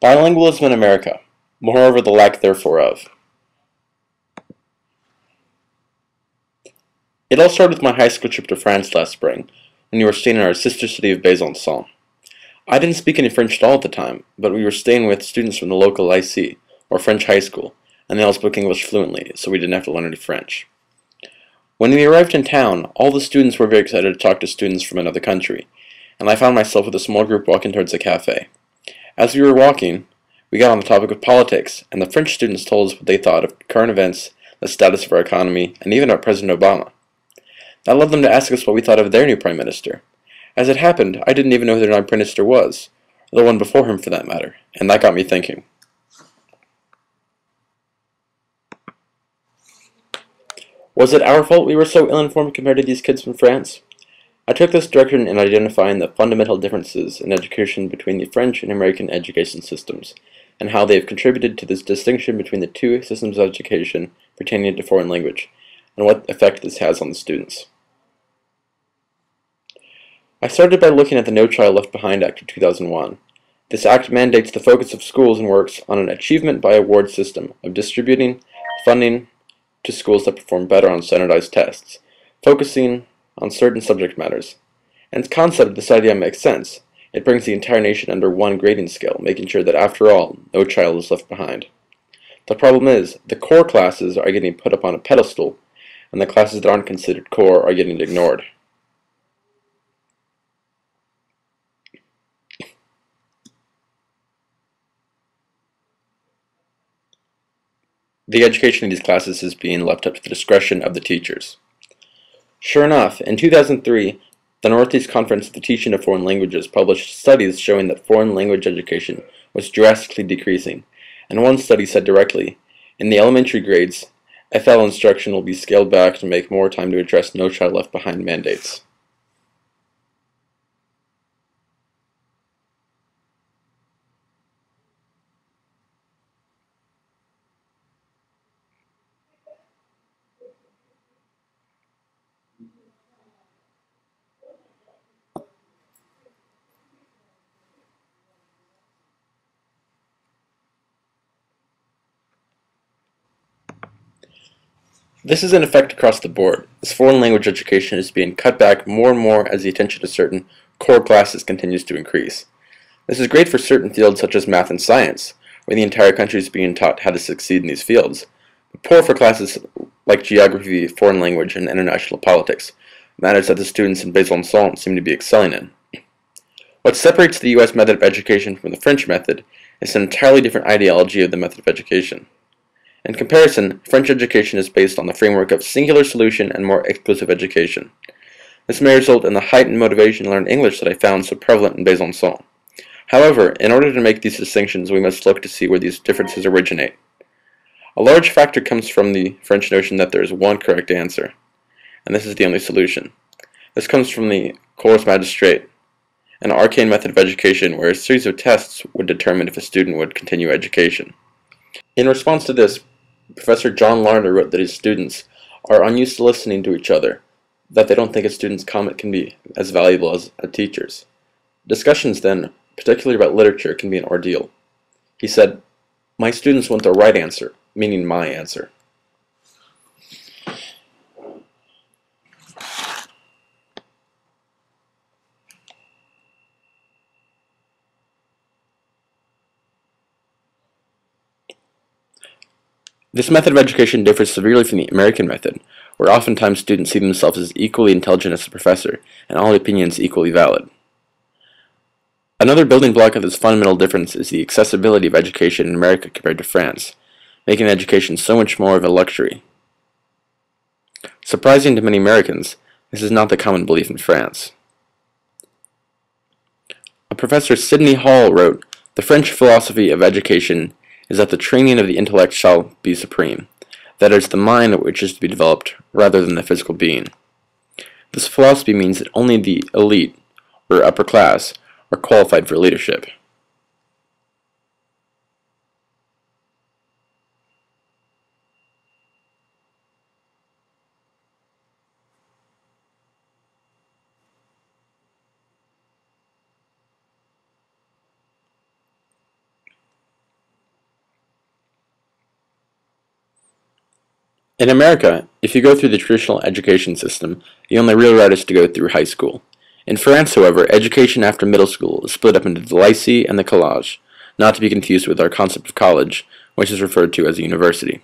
Bilingualism in America, moreover the lack therefore of. It all started with my high school trip to France last spring, when we were staying in our sister city of Besançon. I didn't speak any French at all at the time, but we were staying with students from the local lycée, or French high school, and they all spoke English fluently, so we didn't have to learn any French. When we arrived in town, all the students were very excited to talk to students from another country, and I found myself with a small group walking towards a cafe. As we were walking, we got on the topic of politics, and the French students told us what they thought of current events, the status of our economy, and even about President Obama. That led them to ask us what we thought of their new prime minister. As it happened, I didn't even know who their prime minister was, or the one before him for that matter, and that got me thinking. Was it our fault we were so ill-informed compared to these kids from France? I took this direction in identifying the fundamental differences in education between the French and American education systems, and how they have contributed to this distinction between the two systems of education pertaining to foreign language, and what effect this has on the students. I started by looking at the No Child Left Behind Act of 2001. This act mandates the focus of schools and works on an achievement by award system of distributing funding to schools that perform better on standardized tests, focusing on certain subject matters. And its concept of this idea makes sense. It brings the entire nation under one grading scale, making sure that after all, no child is left behind. The problem is, the core classes are getting put up on a pedestal, and the classes that aren't considered core are getting ignored. The education of these classes is being left up to the discretion of the teachers. Sure enough, in 2003, the Northeast Conference of the Teaching of Foreign Languages published studies showing that foreign language education was drastically decreasing, and one study said directly, in the elementary grades, FL instruction will be scaled back to make more time to address No Child Left Behind mandates. This is in effect across the board, as foreign language education is being cut back more and more as the attention to certain core classes continues to increase. This is great for certain fields such as math and science, where the entire country is being taught how to succeed in these fields, but poor for classes like geography, foreign language, and international politics, matters that the students in Besançon seem to be excelling in. What separates the U.S. method of education from the French method is an entirely different ideology of the method of education. In comparison, French education is based on the framework of singular solution and more exclusive education. This may result in the heightened motivation to learn English that I found so prevalent in Besançon. However, in order to make these distinctions, we must look to see where these differences originate. A large factor comes from the French notion that there is one correct answer, and this is the only solution. This comes from the corps magistrate, an arcane method of education where a series of tests would determine if a student would continue education. In response to this, Professor John Larner wrote that his students are unused to listening to each other, that they don't think a student's comment can be as valuable as a teacher's. Discussions then, particularly about literature, can be an ordeal. He said, "My students want the right answer, meaning my answer." This method of education differs severely from the American method, where oftentimes students see themselves as equally intelligent as the professor, and all opinions equally valid. Another building block of this fundamental difference is the accessibility of education in America compared to France, making education so much more of a luxury. Surprising to many Americans, this is not the common belief in France. A Professor Sidney Hall wrote, "The French philosophy of education is that the training of the intellect shall be supreme, that is, the mind which is to be developed, rather than the physical being. This philosophy means that only the elite, or upper class, are qualified for leadership." In America, if you go through the traditional education system, the only real route is to go through high school. In France, however, education after middle school is split up into the lycée and the collège, not to be confused with our concept of college, which is referred to as a university.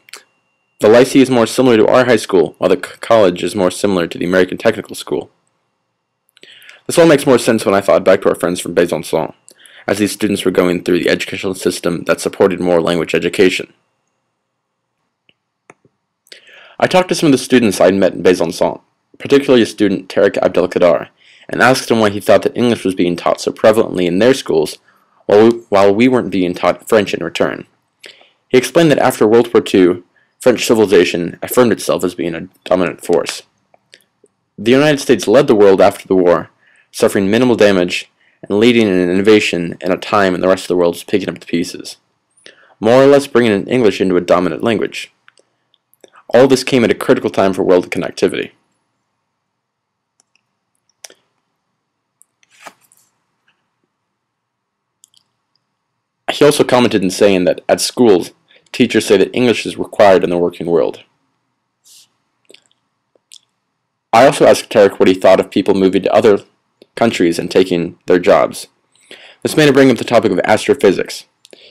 The lycée is more similar to our high school, while the college is more similar to the American technical school. This all makes more sense when I thought back to our friends from Besançon, as these students were going through the educational system that supported more language education. I talked to some of the students I had met in Besançon, particularly a student, Tarek Abdelkader, and asked him why he thought that English was being taught so prevalently in their schools, while we weren't being taught French in return. He explained that after World War II, French civilization affirmed itself as being a dominant force. The United States led the world after the war, suffering minimal damage and leading in innovation in a time when the rest of the world was picking up the pieces, more or less bringing English into a dominant language. All this came at a critical time for world connectivity. He also commented in saying that at schools, teachers say that English is required in the working world. I also asked Tarek what he thought of people moving to other countries and taking their jobs. This made him bring up the topic of astrophysics.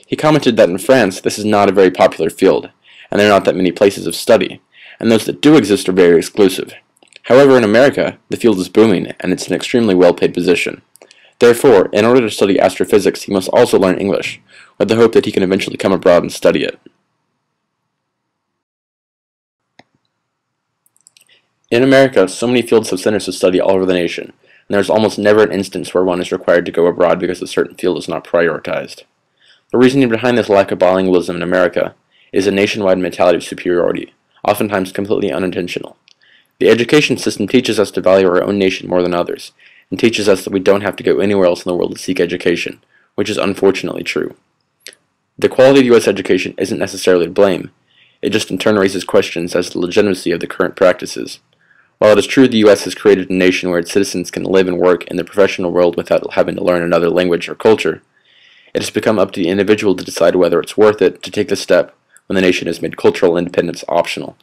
He commented that in France, this is not a very popular field, and there are not that many places of study, and those that do exist are very exclusive. However, in America, the field is booming, and it's an extremely well-paid position. Therefore, in order to study astrophysics, he must also learn English, with the hope that he can eventually come abroad and study it. In America, so many fields have centers of study all over the nation, and there is almost never an instance where one is required to go abroad because a certain field is not prioritized. The reasoning behind this lack of bilingualism in America is a nationwide mentality of superiority, oftentimes completely unintentional. The education system teaches us to value our own nation more than others, and teaches us that we don't have to go anywhere else in the world to seek education, which is unfortunately true. The quality of U.S. education isn't necessarily to blame, it just in turn raises questions as to the legitimacy of the current practices. While it is true the U.S. has created a nation where its citizens can live and work in the professional world without having to learn another language or culture, it has become up to the individual to decide whether it's worth it to take the step when the nation has made cultural independence optional.